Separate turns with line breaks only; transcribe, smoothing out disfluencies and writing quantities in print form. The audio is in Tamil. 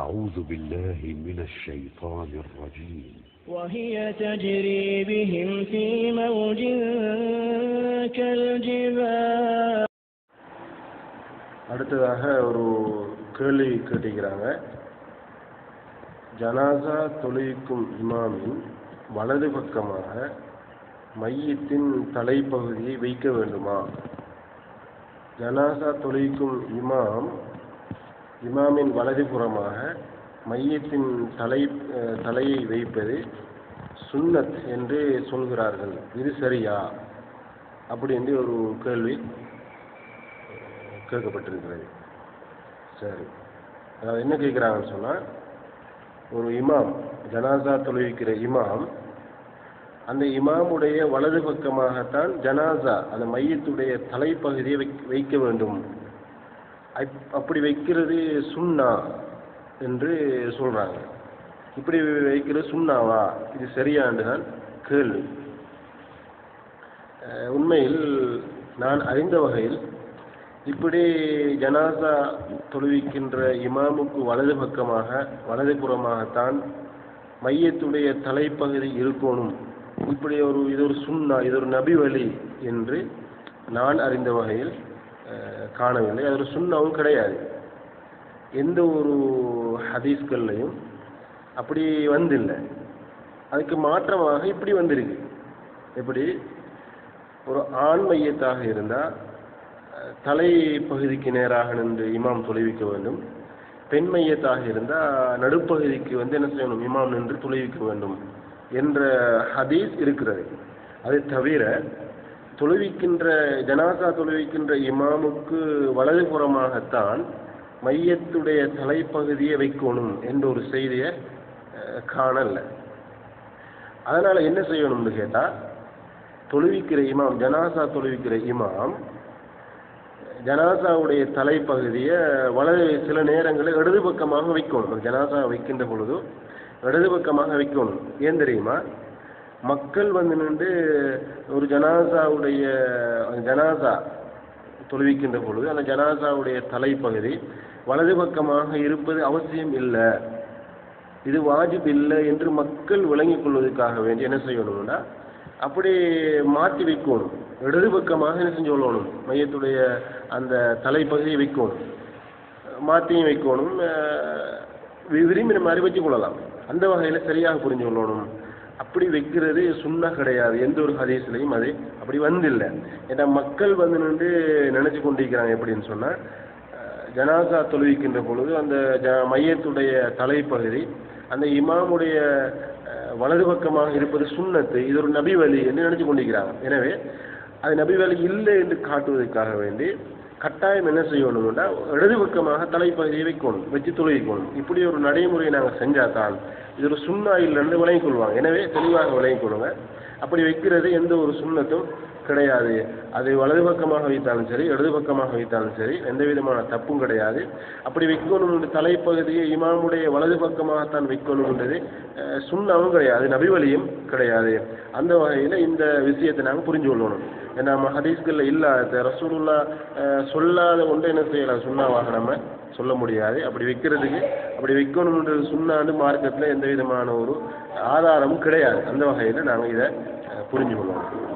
أعوذ بالله من الشيطان الرجيم
وهي تجري بهم في موج كالجبال.
அடுத்ததாக ஒரு கேள்வி கேட்டிருக்கிறாங்க. ஜனாசா தொழுவிக்கும் இமாமின் வலது பக்கமாக மையத்தின் தலைப்பகுதியை வைக்க வேண்டுமா? ஜனாசா தொழுவிக்கும் இமாமின் வலதுபுறமாக மையத்தின் தலையை வைப்பது சுன்னத் என்று சொல்கிறார்கள், இது சரியா? அப்படி என்று ஒரு கேள்வி கேட்கப்பட்டிருக்கிறது. சரி, அதாவது என்ன கேட்குறாங்கன்னு சொன்னால், ஒரு இமாம், ஜனாசா தொழுவிக்கிற இமாம், அந்த இமாமுடைய வலது பக்கமாகத்தான் ஜனாசா அந்த மையத்துடைய தலைப்பகுதியை வைக்க வேண்டும். அப்படி வைக்கிறது சுன்னா என்று சொல்றாங்க. இப்படி வைக்கிறது சுன்னாவா, இது சரியான்னு தான் கேள்வி. உண்மையில் நான் அறிந்த வகையில் இப்படி ஜனாசா தொழுவிக்கின்ற இமாமுக்கு வலது பக்கமாக வலது புறமாகத்தான் மையத்துடைய தலைப்பகுதி இருக்கணும், இப்படி இது ஒரு சுன்னா, இது ஒரு நபி வழி என்று நான் அறிந்த வகையில் காணவில்லை. அது ஒரு சுன்னாவும் கிடையாது. எந்த ஒரு ஹதீஸ்கள்லையும் அப்படி வந்தில்லை. அதுக்கு மாற்றமாக இப்படி வந்திருக்கு. எப்படி, ஒரு ஆண் மையத்தாக இருந்தால் தலை பகுதிக்கு நேராக நின்று இமாம் தொழுவிக்க வேண்டும். பெண் மையத்தாக இருந்தால் நடுப்பகுதிக்கு என்ன செய்யணும், இமாம் நின்று தொழுவிக்க வேண்டும் என்ற ஹதீஸ் இருக்கிறது. அதை தவிர ஜனாசா தொழுவிக்கின்ற இமாமுக்கு வலது புறமாகத்தான் மையத்துடைய தலைப்பகுதியை வைக்கணும் என்ற ஒரு செய்தியை காணல. அதனால என்ன செய்யணும்னு கேட்டால், தொழுவிக்கிற இமாம், ஜனாசா தொழுவிக்கிற இமாம் ஜனாசாவுடைய தலைப்பகுதியை சில நேரங்களில் இடது பக்கமாக வைக்கணும். ஜனாசா வைக்கின்ற பொழுது இடது பக்கமாக வைக்கணும். ஏன் தெரியுமா? மக்கள் நின்று ஒரு ஜனாசா தொழுவிக்கின்ற பொழுது அந்த ஜனாசாவுடைய தலைப்பகுதி வலது பக்கமாக இருப்பது அவசியம் இல்லை, இது வாஜிப் இல்லை என்று மக்கள் விளங்கிக் கொள்வதற்காக வேண்டி என்ன செய்யணும்னா, அப்படி மாற்றி வைக்கணும். இடது பக்கமாக என்ன செஞ்சு கொள்ளணும், மையத்துடைய அந்த தலைப்பகுதியை வைக்கணும், மாற்றியும் வைக்கணும், விரும்பின மாதிரி வச்சு கொள்ளலாம். அந்த வகையில் சரியாக புரிஞ்சு கொள்ளணும். அப்படி வைக்கிறது சுன்னா கிடையாது. எந்த ஒரு ஹதீஸ்லையும் அது அப்படி வந்தில்லை. ஏன்னா மக்கள் நின்று நினைச்சு கொண்டிருக்கிறாங்க எப்படின்னு சொன்னால், ஜனாசா தொழுவிக்கின்ற பொழுது அந்த மையத்துடைய தலைப்பகுதி அந்த இமாமுடைய வலது பக்கமாக இருப்பது சுன்னத்து, இது ஒரு நபி வழி என்று நினைச்சு கொண்டிருக்கிறாங்க. எனவே அது நபி வழி இல்லை என்று காட்டுவதற்காக வேண்டி கட்டாயம் என்ன செய்யணும்னா, இடது பக்கமாக தலைப்பகுதியை வச்சு தொழுவிக்கணும். இப்படி ஒரு நடைமுறையை நாங்கள் செஞ்சாதான் இது ஒரு சுன்னா இல்லைன்னு விளங்கிக் கொள்வாங்க. எனவே தெளிவாக விளங்கிக் கொள்ளுங்க. அப்படி வைக்கிறது எந்த ஒரு சுன்னத்தும் கிடையாது. அது வலது பக்கமாக வைத்தாலும் சரி, இடது பக்கமாக வைத்தாலும் சரி, எந்த விதமான தப்பும் கிடையாது. அப்படி வைக்கணும் என்று தலைப்பகுதியை இமாமுடைய வலது பக்கமாகத்தான் வைக்கணும்ன்றது சுன்னாவும் கிடையாது, நபி வழியும் கிடையாது. அந்த வகையில் இந்த விஷயத்தை நாங்கள் புரிஞ்சு கொள்ளணும். நம்ம ஹதீஸ்களில் இல்லாத, ரசூலுல்லா சொல்லாத ஒன்று என்ன செய்யலாம், சுன்னாவாக நம்ம சொல்ல முடியாது. அப்படி வைக்கிறதுக்கு, அப்படி வைக்கணுன்றது சுன்னான்னு மார்க்கத்தில் எந்த விதமான ஒரு ஆதாரமும் கிடையாது. அந்த வகையில் நாங்கள் இதை புரிஞ்சு கொள்ளணும்.